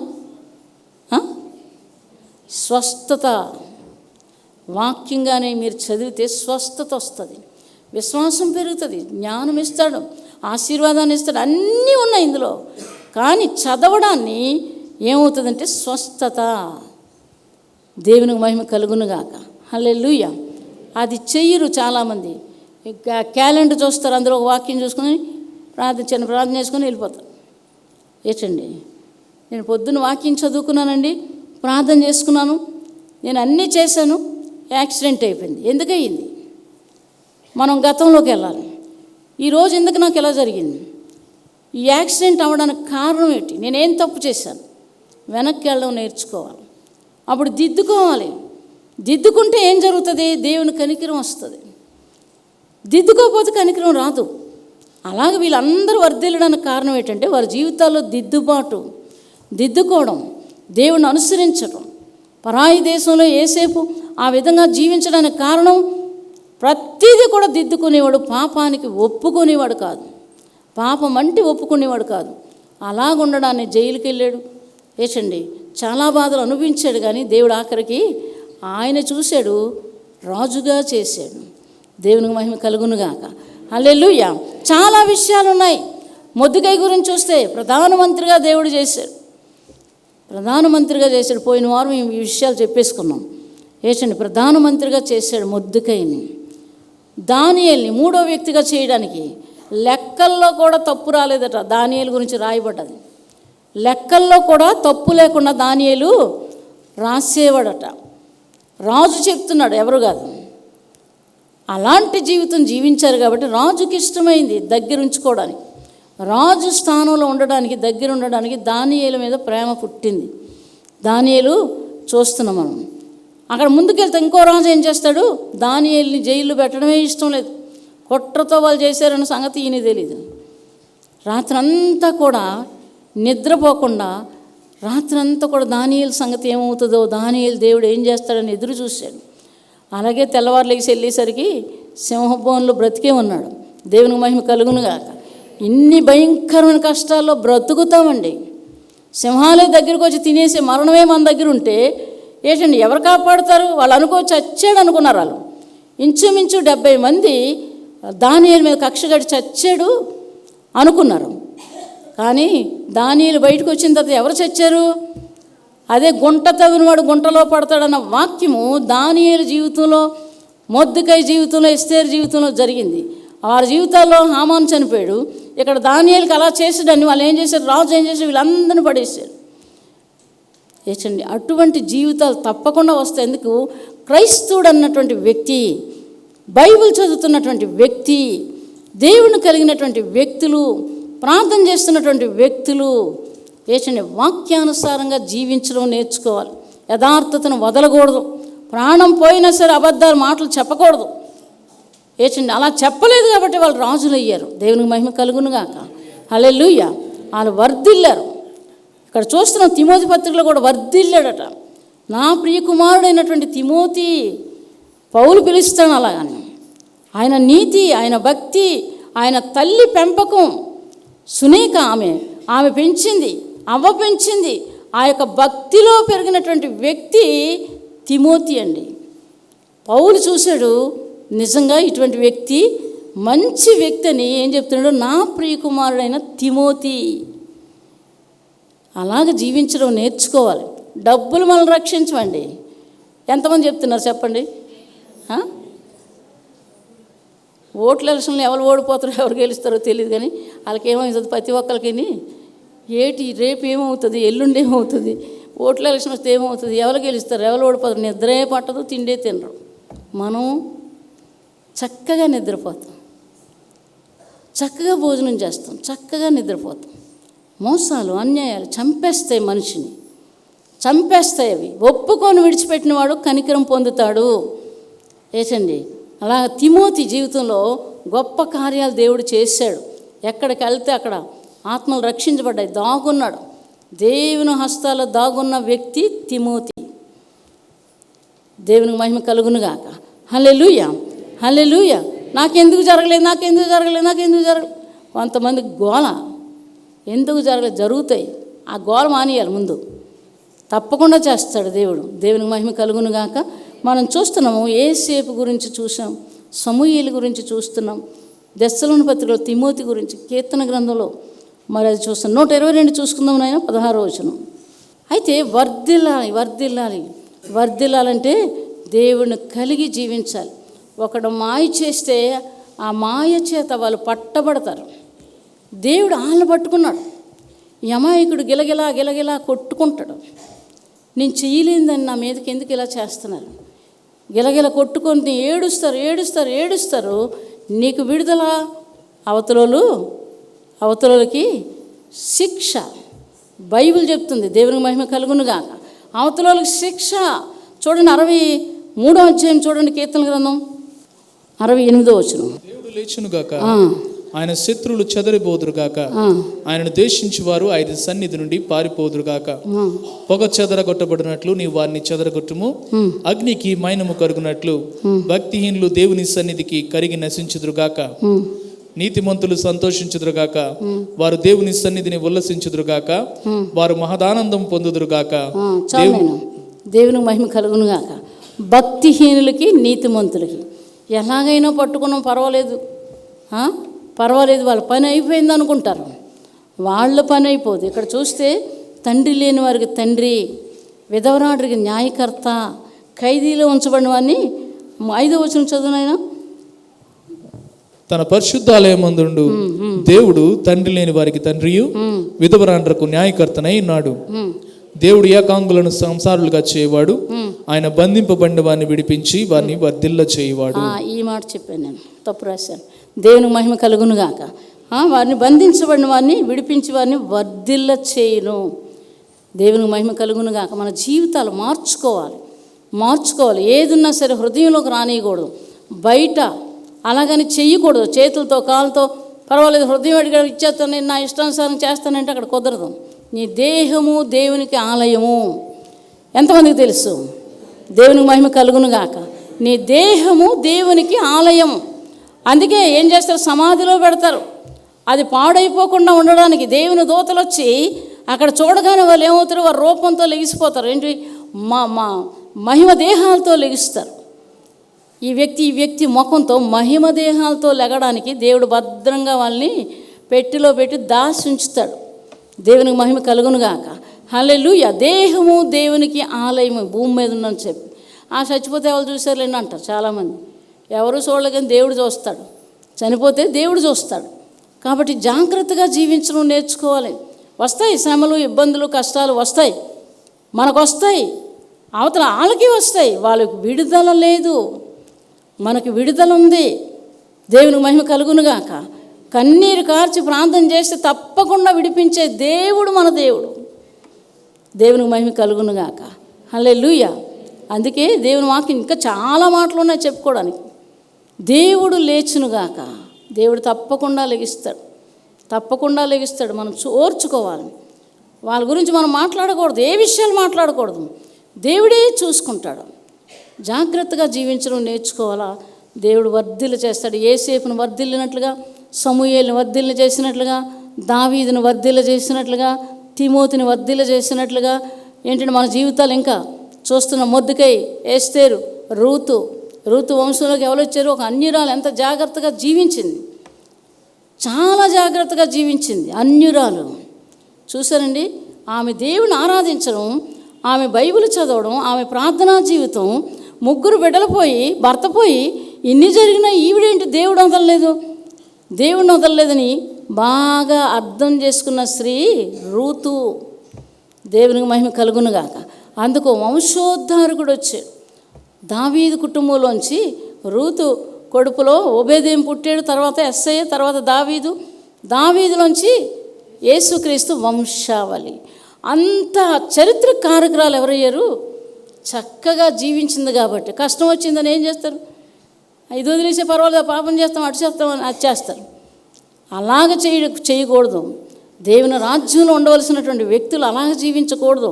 Speaker 1: స్వస్థత. వాక్యంగానే మీరు చదివితే స్వస్థత వస్తుంది, విశ్వాసం పెరుగుతుంది, జ్ఞానం ఇస్తాడు, ఆశీర్వాదాన్ని ఇస్తాడు, అన్నీ ఉన్నాయి ఇందులో. కానీ చదవడాన్ని ఏమవుతుందంటే స్వస్థత. దేవునికి మహిమ కలుగునుగాక. హల్లెలూయా. అది చెయ్యరు చాలామంది. క్యాలెండర్ చూస్తారు, అందులో ఒక వాక్యం చూసుకొని ప్రార్థన చేసుకొని వెళ్ళిపోతారు. ఏంటండి, నేను పొద్దున్న వాక్యం చదువుకున్నానండి, ప్రార్థన చేసుకున్నాను, నేను అన్నీ చేశాను, యాక్సిడెంట్ అయిపోయింది. ఎందుకు అయ్యింది? మనం గతంలోకి వెళ్ళాలి. ఈరోజు ఎందుకు నాకు ఎలా జరిగింది? ఈ యాక్సిడెంట్ అవ్వడానికి కారణం ఏంటి? నేనేం తప్పు చేశాను? వెనక్కి వెళ్ళడం నేర్చుకోవాలి. అప్పుడు దిద్దుకోవాలి. దిద్దుకుంటే ఏం జరుగుతుంది? దేవుని కనికరం వస్తుంది. దిద్దుకోకపోతే కనికరం రాదు. అలాగే వీళ్ళందరూ వర్ధిల్లడానికి కారణం ఏంటంటే వారి జీవితాల్లో దిద్దుకోవడం, దేవుని అనుసరించడం. పరాయి దేశంలో యేసేపు ఆ విధంగా జీవించడానికి కారణం ప్రతిదీ కూడా దిద్దుకునేవాడు, పాపానికి ఒప్పుకునేవాడు కాదు, పాపం అంటే ఒప్పుకునేవాడు కాదు. అలాగుండడాన్ని జైలుకి వెళ్ళాడు. ఏచండి, చాలా బాధలు అనుభవించాడు. కానీ దేవుడు ఆఖరికి ఆయన చూశాడు, రాజుగా చేశాడు. దేవునికి మహిమ కలుగునుగాక. హల్లెలూయా. చాలా విషయాలు ఉన్నాయి. మొర్దెకై గురించి చూస్తే ప్రధానమంత్రిగా దేవుడు చేశాడు, పోయిన వారం ఈ విషయాలు చెప్పేసుకున్నాం. ఏచండి, ప్రధానమంత్రిగా చేశాడు మొర్దెకైని. దానియేలుని మూడో వ్యక్తిగా చేయడానికి లెక్కల్లో కూడా తప్పు రాలేదట. దానియేలు గురించి రాయబడ్డది. లెక్కల్లో కూడా తప్పు లేకుండా దానియేలు రాసేవాడట. రాజు చెప్తున్నాడు, ఎవరు కాదు. అలాంటి జీవితం జీవించారు కాబట్టి రాజుకి ఇష్టమైంది దగ్గర ఉంచుకోవడానికి, రాజు స్థానంలో ఉండడానికి, దగ్గర ఉండడానికి దానియేలు మీద ప్రేమ పుట్టింది. దానియేలు చూస్తున్నాం మనం. అక్కడ ముందుకెళ్తే ఇంకో రాజు ఏం చేస్తాడు? దానియేలుని జైల్లో పెట్టడమే ఇష్టం లేదు. కుట్రతో వాళ్ళు చేశారన్న సంగతి ఈయన తెలీదు. రాత్రంతా కూడా నిద్రపోకుండా రాత్రంతా కూడా దానియేలు సంగతి ఏమవుతుందో, దానియేలు దేవుడు ఏం చేస్తాడని ఎదురు చూశాడు. అలాగే తెల్లవారులేసి వెళ్ళేసరికి సింహభవనంలో బ్రతికే ఉన్నాడు. దేవునికి మహిమ కలుగునుగాక. ఇన్ని భయంకరమైన కష్టాల్లో బ్రతుకుతామండి. సింహాలే దగ్గరికి వచ్చి తినేసే మరణమే మన దగ్గర ఉంటే ఏంటండి, ఎవరు కాపాడుతారు? వాళ్ళు చచ్చాడు అనుకున్నారు. వాళ్ళు ఇంచుమించు 70 మంది దానియేలు మీద కక్ష కట్టి చచ్చాడు అనుకున్నారు. కానీ దానియేలు బయటకు వచ్చిన తర్వాత ఎవరు చచ్చారు? అదే గుంట తవ్వినవాడు గుంటలో పడతాడన్న వాక్యము దానియేలు జీవితంలో, మొర్దెకై జీవితంలో, ఎస్తేరు జీవితంలో జరిగింది. వారి జీవితాల్లో హామాను చనిపోయాడు. ఇక్కడ దానియేలుకి అలా చేసాడని వాళ్ళు ఏం చేశారు? రాజు ఏం చేశారు? వీళ్ళందరినీ పడేశారు. ఏచండి, అటువంటి జీవితాలు తప్పకుండా వస్తాయి. ఎందుకు? క్రైస్తవుడు అన్నటువంటి వ్యక్తి, బైబిల్ చదువుతున్నటువంటి వ్యక్తి, దేవుని కలిగినటువంటి వ్యక్తులు, ప్రార్థన చేస్తున్నటువంటి వ్యక్తులు ఏచండి వాక్యానుసారంగా జీవించడం నేర్చుకోవాలి. యథార్థతను వదలకూడదు. ప్రాణం పోయినా సరే అబద్ధాలు మాటలు చెప్పకూడదు. ఏచండి, అలా చెప్పలేదు కాబట్టి వాళ్ళు రాజులు అయ్యారు. దేవునికి మహిమ కలుగునుగాక. హల్లెలూయా. వాళ్ళు వర్ధిల్లారు. ఇక్కడ చూస్తున్నాం, తిమోతి పత్రికలో కూడా వర్ధిల్లాడట. నా ప్రియ కుమారుడైనటువంటి తిమోతి, పౌలు పిలుస్తాను అలాగని. ఆయన నీతి, ఆయన భక్తి, ఆయన తల్లి పెంపకం, సునీక ఆమె పెంచింది, అవ్వ పెంచింది. ఆ యొక్క భక్తిలో పెరిగినటువంటి వ్యక్తి తిమోతి అండి. పౌలు చూశాడు, నిజంగా ఇటువంటి వ్యక్తి మంచి వ్యక్తి అని ఏం చెప్తున్నాడు? నా ప్రియ కుమారుడైన తిమోతి. అలాగ జీవించడం నేర్చుకోవాలి. డబ్బులు మనల్ని రక్షించమండి. ఎంతమంది చెప్తున్నారు చెప్పండి? ఓట్ల ఎలక్షన్లు ఎవరు ఓడిపోతారో ఎవరు గెలుస్తారో తెలియదు. కానీ వాళ్ళకి ఏమవుతుంది? ప్రతి ఒక్కరికి రేపు ఏమవుతుంది, ఎల్లుండి ఏమవుతుంది, ఓట్ల ఎలక్షన్ వస్తే ఏమవుతుంది, ఎవరు గెలుస్తారు, ఎవరు ఓడిపోతారు? నిద్రే పట్టదు, తిండే తినరు. మనం చక్కగా నిద్రపోతాం, చక్కగా భోజనం చేస్తాం, చక్కగా నిద్రపోతాం. మోసాలు, అన్యాయాలు చంపేస్తాయి, మనిషిని చంపేస్తాయి. అవి ఒప్పుకొని విడిచిపెట్టిన వాడు కనికరం పొందుతాడు. ఏచండి, అలా తిమోతి జీవితంలో గొప్ప కార్యాలు దేవుడు చేశాడు. ఎక్కడికి వెళ్తే అక్కడ ఆత్మలు రక్షించబడ్డాయి. దాగున్నాడు, దేవుని హస్తాల్లో దాగున్న వ్యక్తి తిమోతి. దేవునికి మహిమ కలుగునుగాక. హల్లెలూయా, హల్లెలూయా. నాకెందుకు జరగలేదు. కొంతమంది గోల ఎందుకు జరగలేదు, జరుగుతాయి. ఆ గోల మానేయాలి ముందు, తప్పకుండా చేస్తాడు దేవుడు. దేవునికి మహిమ కలుగును గాక. మనం చూస్తున్నాము, యేసేపు గురించి చూసాం, సమూయేలు గురించి చూస్తున్నాం, దెస్సలోని పత్రికలో తిమోతి గురించి, కీర్తన గ్రంథంలో మరి అది చూస్తాం. 122 చూసుకుందాం నాయన, 16వ వచనం. అయితే వర్ధిల్లాలంటే దేవుడిని కలిగి జీవించాలి. ఒకడు మాయ చేస్తే ఆ మాయ చేత వాళ్ళు పట్టబడతారు. దేవుడు వాళ్ళని పట్టుకున్నాడు. ఈ అమాయకుడు గిలగిలా కొట్టుకుంటాడు. నేను చేయలేదని నా మీదకి ఎందుకు ఇలా చేస్తున్నారు, గిలగిల కొట్టుకొని ఏడుస్తారు. నీకు విడుదల, అవతలకి శిక్ష. బైబిల్ చెప్తుంది, దేవునికి మహిమ కలుగునుగా. అవతలకి శిక్ష. చూడండి 63వ అధ్యాయం చూడండి, కీర్తన గ్రంథం 68వ వచనం.
Speaker 2: దేవుడు లేచునుగాక, ఆయన శత్రువులు చెదరిపోదురుగాక, ఆయనను ద్వేషించి వారు ఆయన సన్నిధి నుండి పారిపోదురుగాక. పొగ చెదరగొట్టబడినట్లు నీ వారిని చెదరగొట్టుము, అగ్నికి మైనము కరుగునట్లు భక్తిహీనులు దేవుని సన్నిధికి కరిగి నశించుదురుగాక. నీతిమంతులు సంతోషించుదురుగాక, వారు దేవుని సన్నిధిని ఉల్లసించుదురుగాక, వారు మహదానందం పొందుదురుగాక.
Speaker 1: దేవునికి మహిమ కలుగునుగాక. భక్తిహీనులకి, నీతిమంతులకి ఎలాగైనా పట్టుకున్నాం, పర్వాలేదు వాళ్ళ పని అయిపోయింది అనుకుంటారు. వాళ్ళ పని అయిపోదు. ఇక్కడ చూస్తే తండ్రి లేని వారికి తండ్రి, విధవరాడికి న్యాయకర్త, ఖైదీలో ఉంచబడిన వారిని 5వ వచనం చదువునైనా.
Speaker 2: తన పరిశుద్ధాలయమందుండు దేవుడు తండ్రి లేని వారికి తండ్రియు, విధవరాండ్రకు న్యాయకర్తనై ఉన్నాడు. దేవుడు ఏకాంగులను సంసారులుగా చేయవాడు, ఆయన బంధింపబడిన వారిని విడిపించి వారిని వర్ధిల్ల చేయవాడు.
Speaker 1: ఈ మాట చెప్పాను, నేను తప్పు రాశాను. దేవునికి మహిమ కలుగునుగాక. వారిని బంధించబడిన వారిని విడిపించి వారిని వర్ధిల్ల చేయును. దేవునికి మహిమ కలుగునుగాక. మన జీవితాలు మార్చుకోవాలి. ఏదున్నా సరే హృదయంలోకి రానియకూడదు, బయట అలాగని చెయ్యకూడదు. చేతులతో కాళ్ళతో పర్వాలేదు, హృదయం అడిగా ఇచ్చేస్తాను, నేను నా ఇష్టానుసారం చేస్తానంటే అక్కడ కుదరదు. నీ దేహము దేవునికి ఆలయము. ఎంతమందికి తెలుసు? దేవునికి మహిమ కలుగునుగాక. నీ దేహము దేవునికి ఆలయం. అందుకే ఏం చేస్తారు, సమాధిలో పెడతారు. అది పాడైపోకుండా ఉండడానికి దేవుని దూతలు వచ్చి అక్కడ చూడగానే వాళ్ళు ఏమవుతారు, వారి రూపంతో లెగిసిపోతారు. ఏంటి, మహిమ దేహాలతో లెగిస్తారు. ఈ వ్యక్తి ముఖంతో మహిమ దేహాలతో లెగడానికి దేవుడు భద్రంగా వాళ్ళని పెట్టిలో పెట్టి దాచి ఉంచుతాడు. దేవునికి మహిమ కలుగునుగాక. హల్లెలూయా. దేహము దేవునికి ఆలయము, భూమి మీద ఉందని చెప్పి. చచ్చిపోతే ఎవరు చూసారులేండి అంటారు చాలామంది. ఎవరు చూడలే, కానీ దేవుడు చూస్తాడు. చనిపోతే దేవుడు చూస్తాడు. కాబట్టి జాగ్రత్తగా జీవించడం నేర్చుకోవాలి. వస్తాయి శ్రమలు, ఇబ్బందులు, కష్టాలు వస్తాయి, మనకు వస్తాయి, అవతల వాళ్ళకి వస్తాయి. వాళ్ళకి విడుదల లేదు, మనకి విడుదల ఉంది. దేవునికి మహిమ కలుగునుగాక. కన్నీరు కార్చి ప్రార్థన చేస్తే తప్పకుండా విడిపించే దేవుడు మన దేవుడు. దేవునికి మహిమ కలుగునుగాక. హల్లెలూయా. అందుకే దేవుని వాక్యం ఇంకా చాలా మాటలు ఉన్నాయి చెప్పుకోవడానికి. దేవుడు లేచునుగాక. దేవుడు తప్పకుండా లెగిస్తాడు. మనం ఓర్చుకోవాలి. వాళ్ళ గురించి మనం మాట్లాడకూడదు, ఏ విషయాలు మాట్లాడకూడదు. దేవుడే చూసుకుంటాడు. జాగ్రత్తగా జీవించడం నేర్చుకోవాలా. దేవుడు వర్ధిల్ల చేస్తాడు. యేసేపును వర్ధిల్లినట్లుగా, సమూయేలుని వర్ధిల్ల చేసినట్లుగా, దావీదును వర్ధిల్ల చేసినట్లుగా, తిమోతిని వర్ధిల్ల చేసినట్లుగా ఏంటంటే మన జీవితాలు ఇంకా చూస్తున్న మొర్దెకై, ఎస్తేరు, రూతు వంశంలోకి ఎవరు వచ్చారు, ఒక అన్యురాలు ఎంత జాగ్రత్తగా జీవించింది, చాలా జాగ్రత్తగా జీవించింది అన్యురాలు. చూసారండి, ఆమె దేవుని ఆరాధించడం, ఆమె బైబిల్ చదవడం, ఆమె ప్రార్థనా జీవితం, 3 బిడ్డలు పోయి, భర్త పోయి, ఇన్ని జరిగినా ఈవిడేంటి దేవుడిని వదలలేదని బాగా అర్థం చేసుకున్న స్త్రీ రూతు. దేవునికి మహిమ కలుగునుగాక. అందుకు వంశోద్ధారకుడు వచ్చాడు. దావీదు కుటుంబంలోంచి రూతు కొడుకులో ఓబేదేం పుట్టాడు, తర్వాత యెస్సై, తర్వాత దావీదులోంచి యేసుక్రీస్తు వంశావళి. అంత చరిత్ర కారకురాలు ఎవరయ్యారు? చక్కగా జీవించింది కాబట్టి. కష్టం వచ్చిందని ఏం చేస్తారు, ఇది వదిలేసే పర్వాలేదు, పాపం చేస్తాం, అటు చేస్తాం అని అది చేస్తారు. అలాగ చేయకూడదు. దేవుని రాజ్యంలో ఉండవలసినటువంటి వ్యక్తులు అలాగ జీవించకూడదు.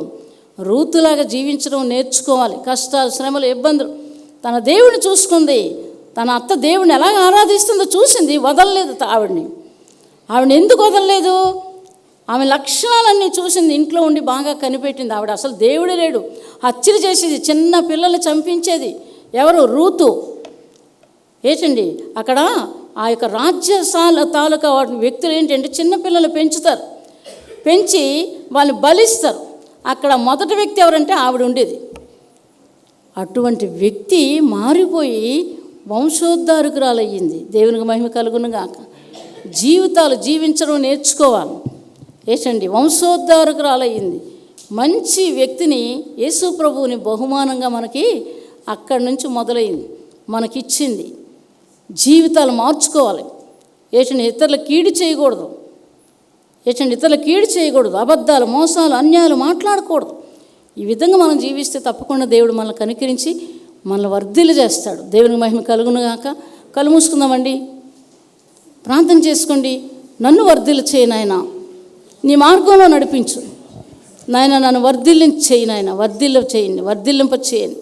Speaker 1: రూతులాగా జీవించడం నేర్చుకోవాలి. కష్టాలు, శ్రమలు, ఇబ్బందులు తన దేవుని చూసుకుంది. తన అత్త దేవుని ఎలా ఆరాధిస్తుందో చూసింది, వదలలేదు ఆవిడని ఎందుకు వదలలేదు? ఆమె లక్షణాలన్నీ చూసింది, ఇంట్లో ఉండి బాగా కనిపెట్టింది. ఆవిడ అసలు దేవుడే లేడు, హత్యలు చేసేది, చిన్న పిల్లల్ని చంపించేది. ఎవరు? రూతు. ఏంటండి అక్కడ ఆ యొక్క రాజ్యశాల తాలూకా వ్యక్తులు ఏంటంటే చిన్నపిల్లలు పెంచి వాళ్ళని బలిస్తారు. అక్కడ మొదటి వ్యక్తి ఎవరంటే ఆవిడ ఉండేది. అటువంటి వ్యక్తి మారిపోయి వంశోద్ధారకురాలయ్యింది. దేవునికి మహిమ కలుగును గాక. జీవితాలు జీవించడం నేర్చుకోవాలి. ఏంటండి వంశోద్ధారకురాలయ్యింది. మంచి వ్యక్తిని యేసు ప్రభువుని బహుమానంగా మనకి అక్కడి నుంచి మొదలైంది, మనకిచ్చింది. జీవితాలు మార్చుకోవాలి. ఏంటండి ఇతరుల కీడు చేయకూడదు. అబద్ధాలు, మోసాలు, అన్యాయాలు మాట్లాడకూడదు. ఈ విధంగా మనం జీవిస్తే తప్పకుండా దేవుడు మనల్ని కనికరించి మనల్ని వర్ధిల్లు చేస్తాడు. దేవునికి మహిమ కలుగును గాక. కళ్ళు మూసుకుందామండి, ప్రార్థన చేసుకోండి. నన్ను వర్ధిల్లు చేయి నాయనా, నీ మార్గంలో నడిపించు నాయన, నన్ను వర్ధిల్లించేయి నాయన, వర్ధిల్లింప చేయండి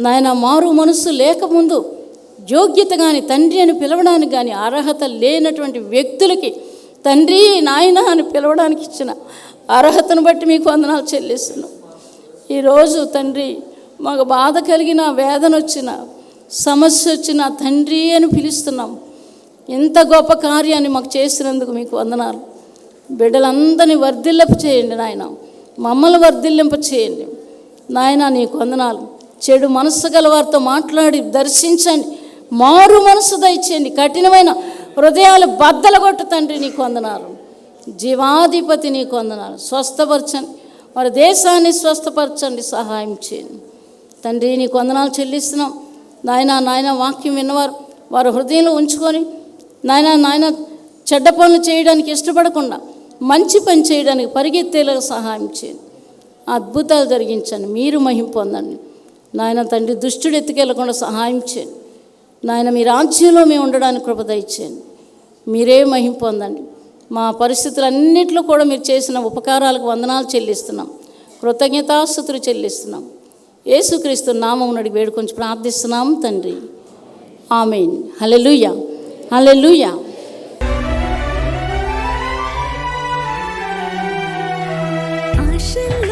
Speaker 1: నాయన. మారు మనస్సు లేకముందు యోగ్యత కానీ తండ్రి అని పిలవడానికి కానీ అర్హత లేనటువంటి వ్యక్తులకి తండ్రి నాయన అని పిలవడానికి ఇచ్చిన అర్హతను బట్టి మీకు వందనాలు చెల్లిస్తున్నాం. ఈరోజు తండ్రి మాకు బాధ కలిగిన, వేదన వచ్చిన, సమస్య వచ్చిన తండ్రి అని పిలుస్తున్నాం. ఇంత గొప్ప కార్యాన్ని మాకు చేసినందుకు మీకు వందనాలు. బిడ్డలందరినీ వర్ధిల్లింప చేయండి నాయన, మమ్మల్ని వర్ధిల్లింప చేయండి నాయన. నీకు వందనాలు. చెడు మనస్సు గల వారితో మాట్లాడి దర్శించండి, మారు మనసు దయచేయండి, కఠినమైన హృదయాలు బద్దలగొట్టు తండ్రి. నీకు వందనాలు. జీవాధిపతి నీకు వందనాలు. స్వస్థపరచండి, వారి దేశాన్ని స్వస్థపరచండి, సహాయం చేయండి తండ్రి. నీకు వందనాలు చెల్లిస్తున్నాం నాయన. వాక్యం విన్నవారు వారి హృదయంలో ఉంచుకొని నాయన చెడ్డ పనులు చేయడానికి ఇష్టపడకుండా మంచి పని చేయడానికి పరిగెత్తేలాగా సహాయం చేయండి. అద్భుతాలు జరిగించండి, మీరు మహిమ పొందండి నాయన తండ్రి. దుష్టుడు ఎత్తుకెళ్లకుండా సహాయం చేయండి నాయన. మీ రాజ్యంలో మేము ఉండడానికి కృప దయచేయండి. మీరే మహిమ పొందండి. మా పరిస్థితులన్నింటిలో కూడా మీరు చేసిన ఉపకారాలకు వందనాలు చెల్లిస్తున్నాం, కృతజ్ఞతాస్తుతులు చెల్లిస్తున్నాం. యేసుక్రీస్తు నామమున అడిగి వేడుకొని ప్రార్థిస్తున్నాం తండ్రి. ఆమేన్. హల్లెలూయా, హల్లెలూయా.
Speaker 3: ఆశలు